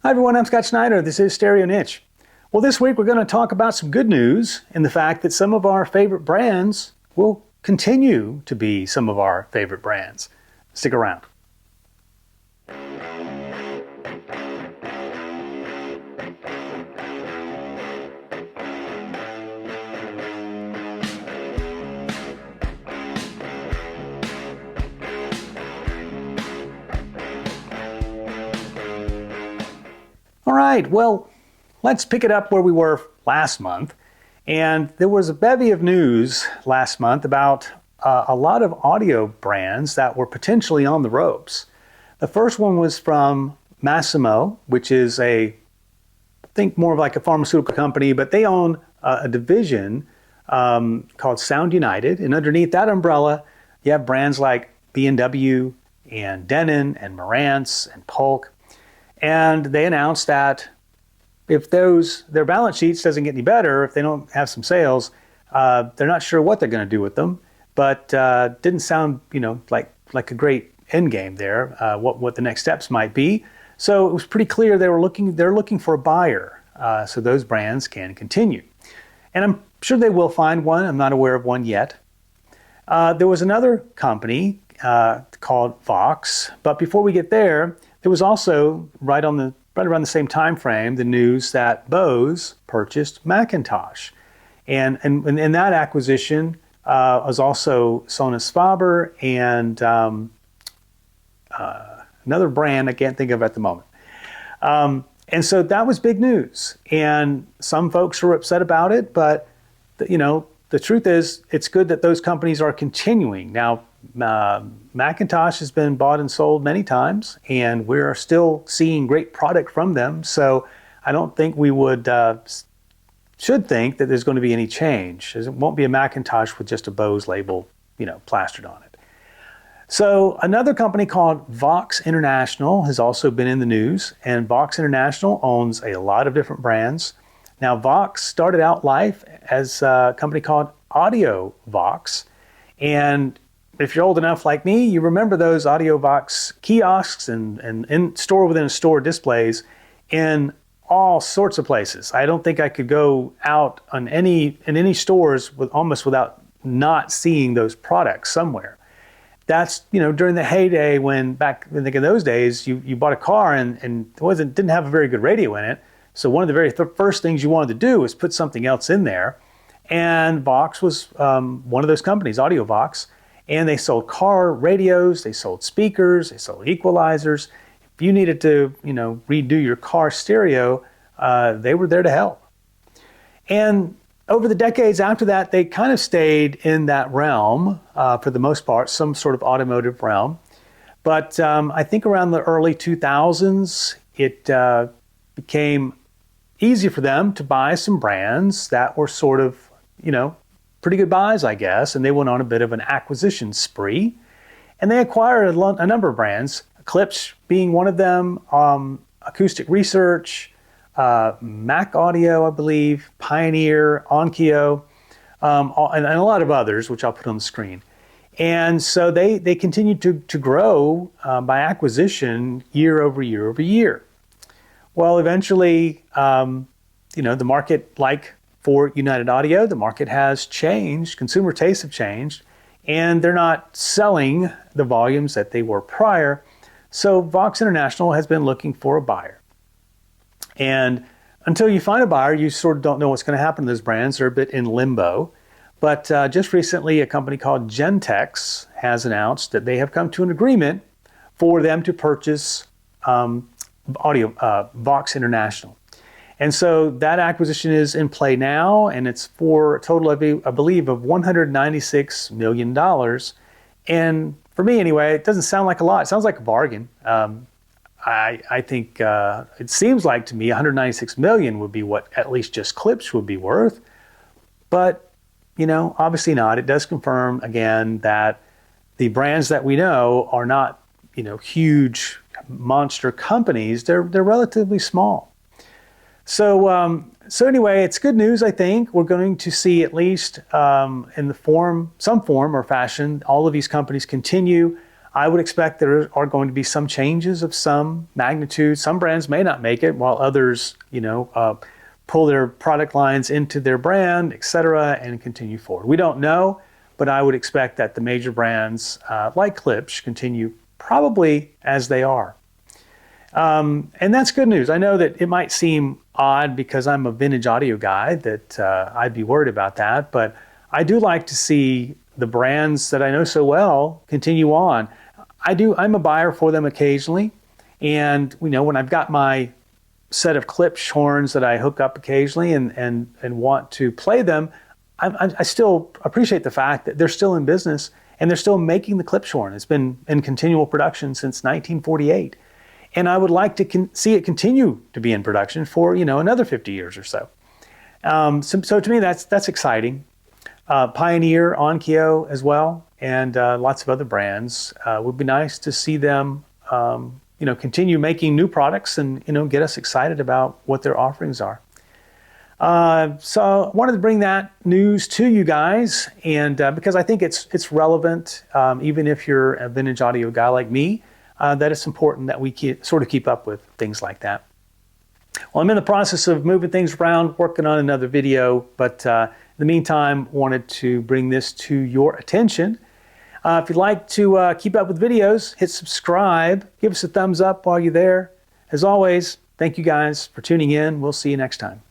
Hi everyone, I'm Scott Schneider. This is Stereo Niche. Well, this week we're going to talk about some good news in the fact that some of our favorite brands will continue to be some of our favorite brands. Stick around. All right, well, let's pick it up where we were last month. And there was a bevy of news last month about a lot of audio brands that were potentially on the ropes. The first one was from Masimo, which is I think more of like a pharmaceutical company, but they own a division called Sound United. And underneath that umbrella, you have brands like B&W and Denon and Marantz and Polk. And they announced that if their balance sheets doesn't get any better, if they don't have some sales, they're not sure what they're going to do with them. But didn't sound, like a great end game there. What the next steps might be. So it was pretty clear they're looking for a buyer, so those brands can continue. And I'm sure they will find one. I'm not aware of one yet. There was another company called Voxx, but before we get there. There was also, right around the same time frame, the news that Bose purchased McIntosh. And in that acquisition was also Sonus Faber and another brand I can't think of at the moment. And so that was big news. And some folks were upset about it, but the truth is it's good that those companies are continuing. Now, McIntosh has been bought and sold many times, and we're still seeing great product from them. So I don't think we should think that there's going to be any change. It won't be a McIntosh with just a Bose label, plastered on it. So another company called Voxx International has also been in the news, and Voxx International owns a lot of different brands. Now, Voxx started out life as a company called Audio Voxx, and if you're old enough like me, you remember those Audio Voxx kiosks and in store within a store displays in all sorts of places. I don't think I could go out in any stores without not seeing those products somewhere. That's during the heyday when back in those days you bought a car and didn't have a very good radio in it. So one of the very first things you wanted to do was put something else in there, and Voxx was one of those companies, Audio Voxx. And they sold car radios, they sold speakers, they sold equalizers. If you needed to, redo your car stereo, they were there to help. And over the decades after that, they kind of stayed in that realm for the most part, some sort of automotive realm. But I think around the early 2000s, it became easy for them to buy some brands that were sort of, pretty good buys, I guess, and they went on a bit of an acquisition spree. And they acquired a number of brands, Klipsch being one of them, Acoustic Research, Mac Audio, I believe, Pioneer, Onkyo, and a lot of others, which I'll put on the screen. And so they continued to grow by acquisition year over year over year. Well, eventually, the market, like for United Audio, the market has changed, consumer tastes have changed, and they're not selling the volumes that they were prior. So Voxx International has been looking for a buyer. And until you find a buyer, you sort of don't know what's going to happen to those brands. They're a bit in limbo. But just recently, a company called Gentex has announced that they have come to an agreement for them to purchase Voxx International. And so that acquisition is in play now, and it's for a total of, I believe, of $196 million. And for me, anyway, it doesn't sound like a lot. It sounds like a bargain. I think it seems like to me $196 million would be what at least just Klipsch would be worth. But, obviously not. It does confirm, again, that the brands that we know are not, huge monster companies. They're relatively small. So anyway, it's good news, I think. We're going to see at least in some form or fashion, all of these companies continue. I would expect there are going to be some changes of some magnitude. Some brands may not make it, while others, pull their product lines into their brand, et cetera, and continue forward. We don't know, but I would expect that the major brands like Klipsch continue probably as they are. And that's good news. I know that it might seem odd because I'm a vintage audio guy that I'd be worried about that, but I do like to see the brands that I know so well continue on. I'm a buyer for them occasionally, and when I've got my set of Klipsch horns that I hook up occasionally and want to play them, I still appreciate the fact that they're still in business and they're still making the Klipsch horn. It's been in continual production since 1948. And I would like to see it continue to be in production for another 50 years or so. So to me, that's exciting. Pioneer, Onkyo as well, and lots of other brands. Would be nice to see them continue making new products and get us excited about what their offerings are. So I wanted to bring that news to you guys, and because I think it's relevant, even if you're a vintage audio guy like me, that it's important that we keep up with things like that. Well, I'm in the process of moving things around, working on another video, but in the meantime, wanted to bring this to your attention. If you'd like to keep up with videos, hit subscribe, give us a thumbs up while you're there. As always, thank you guys for tuning in. We'll see you next time.